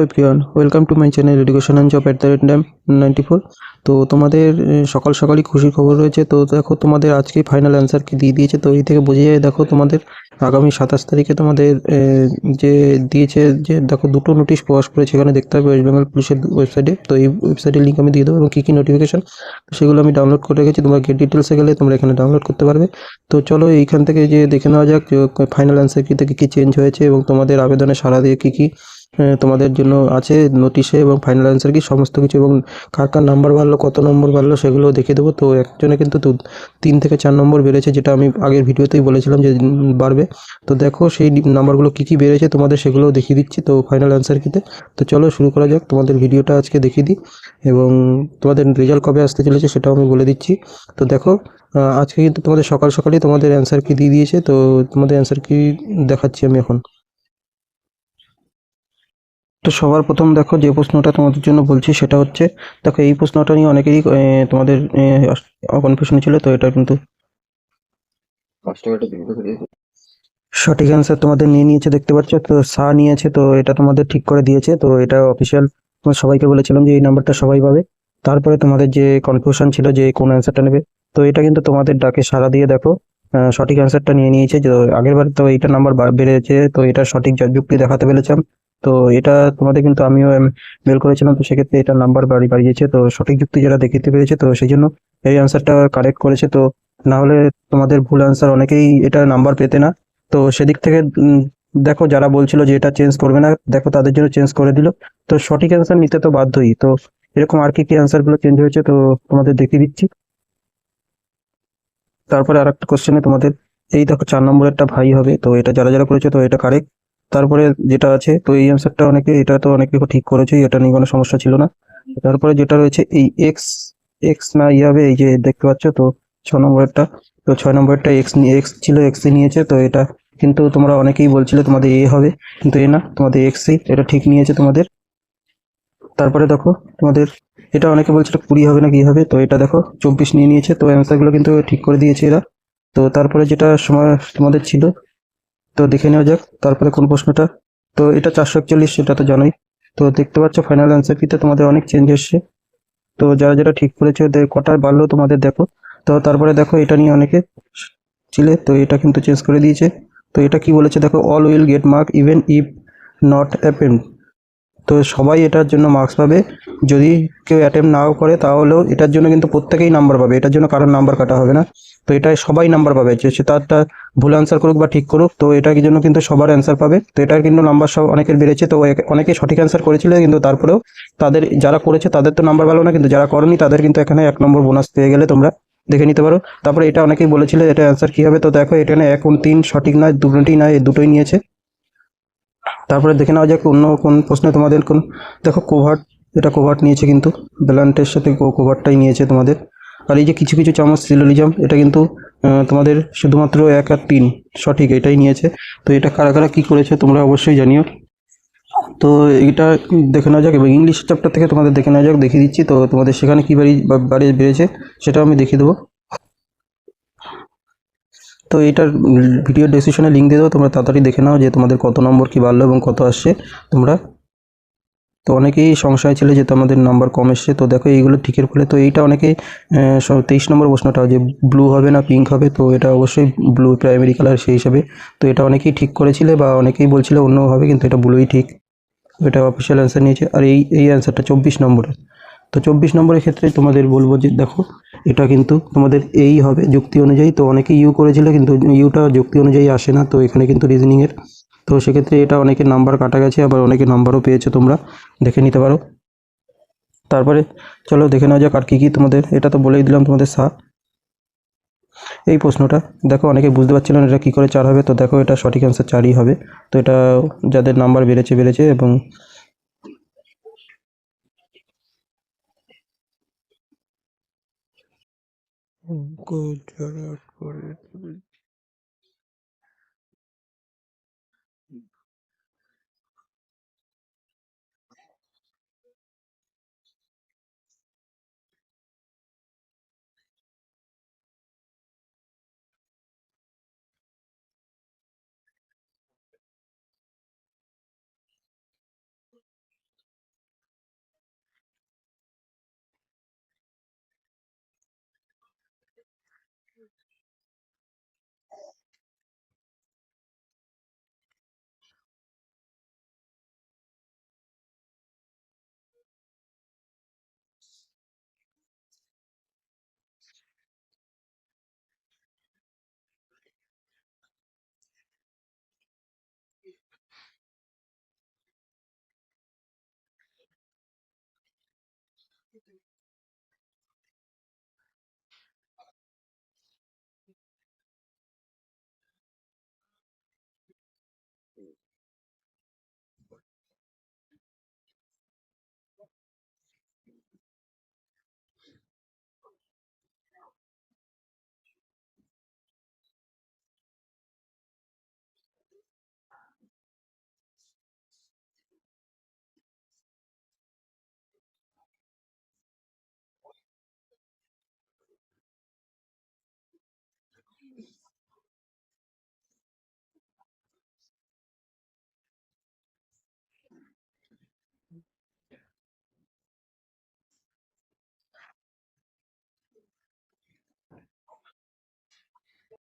Everyone, welcome to my channel education and job at the rate time 94। তো তোমাদের সকাল সকালই খুশির খবর রয়েছে। তো দেখো তোমাদের আজকেই ফাইনাল অ্যান্সার কি দিয়ে দিয়েছে। তো এই থেকে বোঝা যায়, দেখো তোমাদের আগামী 27 তারিখে তোমাদের যে দিয়েছে, যে দেখো দুটো নোটিশ প্রকাশ করেছে, এখানে দেখতে হবে ওয়েস্ট বেঙ্গল পুলিশের ওয়েবসাইটে। তো এই ওয়েবসাইটের লিঙ্ক আমি দিয়ে দেবো এবং কী কী নোটিফিকেশন, সেগুলো আমি ডাউনলোড করে রেখেছি। তোমরা গেট ডিটেলসে গেলে তোমরা এখানে ডাউনলোড করতে পারবে। তো চলো এইখান থেকে যে দেখে নেওয়া যাক যে ফাইনাল অ্যান্সার কি থেকে কী চেঞ্জ হয়েছে এবং তোমাদের আবেদনে সাড়া দিয়ে কী কী তোমাদের জন্য আছে নোটিশে, এবং ফাইনাল অ্যান্সার কি সমস্ত কিছু, এবং কার কার নাম্বার বাড়লো, কত নম্বর বাড়লো, সেগুলো দেখিয়ে দেবো। তো একজনে কিন্তু 3 থেকে 4 নম্বর বেড়েছে, যেটা আমি আগের ভিডিওতেই বলেছিলাম যে বাড়বে। তো দেখো সেই নাম্বারগুলো কী কী বেড়েছে তোমাদের, সেগুলোও দেখিয়ে দিচ্ছি তো ফাইনাল অ্যান্সার কিতে। তো চলো শুরু করা যাক। তোমাদের ভিডিওটা আজকে দেখিয়ে দিই এবং তোমাদের রেজাল্ট কবে আসতে চলেছে সেটাও আমি বলে দিচ্ছি। তো দেখো আজকে কিন্তু তোমাদের সকাল সকালই তোমাদের অ্যান্সার কি দিয়ে দিয়েছে। তো তোমাদের অ্যান্সার কি দেখাচ্ছি আমি এখন। তো সবার প্রথম দেখো যে প্রশ্নটা তোমাদের জন্য বলছি সেটা হচ্ছে, দেখো এই প্রশ্নটা নিয়ে অনেকেরই তোমাদের কনফিউশন ছিল। তো এটা কিন্তু সঠিক অ্যান্সার তোমাদের নিয়ে নিয়েছে, দেখতে পাচ্ছ। তো নিয়েছে, তো এটা তোমাদের ঠিক করে দিয়েছে। তো এটা অফিসিয়াল, তোমার সবাইকে বলেছিলাম যে এই নাম্বারটা সবাই পাবে। তারপরে তোমাদের যে কনফিউশন ছিল যে কোন অ্যান্সারটা নেবে, তো এটা কিন্তু তোমাদের ডাকে সাড়া দিয়ে দেখো সঠিক অ্যান্সারটা নিয়ে নিয়েছে। যে আগের বার তো এইটা নাম্বার বেড়েছে, তো এটা সঠিক যুক্তি দেখাতে পেরেছিলাম। তো এটা তোমাদের কিন্তু আমিও মেল করেছিলাম, তো সেক্ষেত্রে এটা নাম্বার বাড়িয়েছে। তো সঠিক যুক্তি যারা দেখাতে পেরেছে, তো সেই জন্য এই অ্যান্সারটা কারেক্ট করেছে। তো না হলে তোমাদের ভুল অ্যান্সার অনেকেই এটা নাম্বার পেতে না। তো সেদিক থেকে দেখো যারা বলছিল যে এটা চেঞ্জ করবে না, দেখো তাদের জন্য চেঞ্জ করে দিল। তো সঠিক অ্যান্সার নিতে তো বাধ্যই। তো এরকম আর কি কি অ্যান্সার গুলো চেঞ্জ হয়েছে, তো তোমাদের দেখিয়ে দিচ্ছি। তারপরে আর একটা কোশ্চেনে তোমাদের এই দেখো 4 নম্বরেরটা ভাই হবে। তো এটা যারা যারা করেছে, তো এটা কারেক্ট। তারপরে যেটা আছে, তো এই অ্যান্সারটা অনেকে, এটা তো অনেকে ঠিক করেছে, এটা নিয়ে কোনো সমস্যা ছিল না। তারপরে যেটা রয়েছে এই এক্স, এক্স না ইয়ে হবে, এই যে দেখতে পাচ্ছ তো 6 নম্বরেরটা। তো 6 নম্বরেরটা এক্স নিয়ে, এক্স ছিল এক্স নিয়েছে। তো এটা কিন্তু তোমরা অনেকেই বলছিলে তোমাদের এ হবে, কিন্তু এ না, তোমাদের এক্সই, এটা ঠিক নিয়েছে তোমাদের। তারপরে দেখো তোমাদের এটা অনেকে বলছিল 20 হবে না কি হবে, তো এটা দেখো 24 নিয়ে নিয়েছে। তো অ্যান্সারগুলো কিন্তু ঠিক করে দিয়েছে এরা। তো তারপরে যেটা সময় তোমাদের ছিল, তো দেখে নেওয়া যাক তারপরে কোন প্রশ্নটা। তো এটা 441, সেটা তো জানোই। তো দেখতে পাচ্ছ ফাইনাল অ্যান্সার কিতে তোমাদের অনেক চেঞ্জ এসছে। তো যারা যারা ঠিক করেছে ওদের কটা বাড়লো তোমাদের দেখো। তো তারপরে দেখো এটা নিয়ে অনেকে ছিলে, তো এটা কিন্তু চেঞ্জ করে দিয়েছে। তো এটা কি বলেছে দেখো, all will get mark even if not append. তো সবাই এটার জন্য মার্কস পাবে, যদি কেউ অ্যাটেম্প নাও করে তাহলেও এটার জন্য কিন্তু প্রত্যেকেই নাম্বার পাবে, এটার জন্য কারোর নাম্বার কাটা হবে না। তো এটাই সবাই নাম্বার পাবে, যে সে তারটা ভুল অ্যান্সার করুক বা ঠিক করুক, তো এটার জন্য কিন্তু সবার অ্যান্সার পাবে। তো এটার কিন্তু নাম্বার সব অনেকের বেড়েছে। তো অনেকে সঠিক অ্যান্সার করেছিল, কিন্তু তারপরেও তাদের যারা করেছে তাদের তো নাম্বার ভালো না, কিন্তু যারা করেনি তাদের কিন্তু এখানে 1 নম্বর বোনাস পেয়ে গেলে তোমরা দেখে নিতে পারো। তারপরে এটা অনেকেই বলেছিল এটা অ্যান্সার কী হবে, তো দেখো এখানে 1 3 সঠিক নয়, দুটোই নয়, এই দুটোই নিয়েছে। তারপরে দেখে নেওয়া যাক অন্য কোন প্রশ্নে তোমাদের কোন, দেখো কোভার্ট, এটা কোভার্ট নিয়েছে, কিন্তু ব্যালান্টের সাথে কোভার্টটাই নিয়েছে তোমাদের। আর এই যে কিছু কিছু চামচ সিলোলিজম, এটা কিন্তু তোমাদের শুধুমাত্র 1 আর 3 সঠিক, এটাই নিয়েছে। তো এটা কারা কারা কী করেছে তোমরা অবশ্যই জানিও। তো এটা দেখে নেওয়া যাক, এবং ইংলিশ চ্যাপ্টার থেকে তোমাদের দেখে নেওয়া যাক, দেখিয়ে দিচ্ছি। তো তোমাদের সেখানে কী বেড়েছে সেটাও আমি দেখিয়ে দেবো। তো এইটার ভিডিও ডেসক্রিপশনে লিঙ্ক দিয়ে দেবো, তোমরা তাড়াতাড়ি দেখে নাও যে তোমাদের কত নম্বর কি বাড়লো এবং কত আসছে তোমরা। তো অনেকেই সংশয় ছিল যে তোমাদের নাম্বার কম এসছে। তো দেখো এইগুলো ঠিকের ফলে, তো এইটা অনেকে 23 নম্বর প্রশ্নটা যে ব্লু হবে না পিঙ্ক হবে, তো এটা অবশ্যই ব্লু প্রাইমারি কালার সেই হিসাবে। তো এটা অনেকেই ঠিক করেছিলে বা অনেকেই বলছিল অন্য হবে, কিন্তু এটা ব্লুই ঠিক। এটা অফিসিয়াল অ্যান্সার নিয়েছে। আর এই অ্যান্সারটা 24 নম্বরের। তো 24 নম্বরের ক্ষেত্রে তোমাদের বলবো যে দেখো এটা কিন্তু তোমাদের এই হবে যুক্তি অনুযায়ী। তো অনেকে ইউ করেছিল, কিন্তু ইউটা যুক্তি অনুযায়ী আসে না, তো এখানে কিন্তু রিজনিংয়ের। তো সেক্ষেত্রে এটা অনেকে নাম্বার কাটা গেছে, আবার অনেকে নাম্বারও পেয়েছে, তোমরা দেখে নিতে পারো। তারপরে চলো দেখে নেওয়া যাক আর কী কী তোমাদের, এটা তো বলেই দিলাম তোমাদের এই প্রশ্নটা। দেখো অনেকে বুঝতে পারছিলেন এটা কী করে 4 হবে, তো দেখো এটা সঠিক অ্যান্সার 4ই হবে। তো এটা যাদের নাম্বার বেড়েছে বেড়েছে, এবং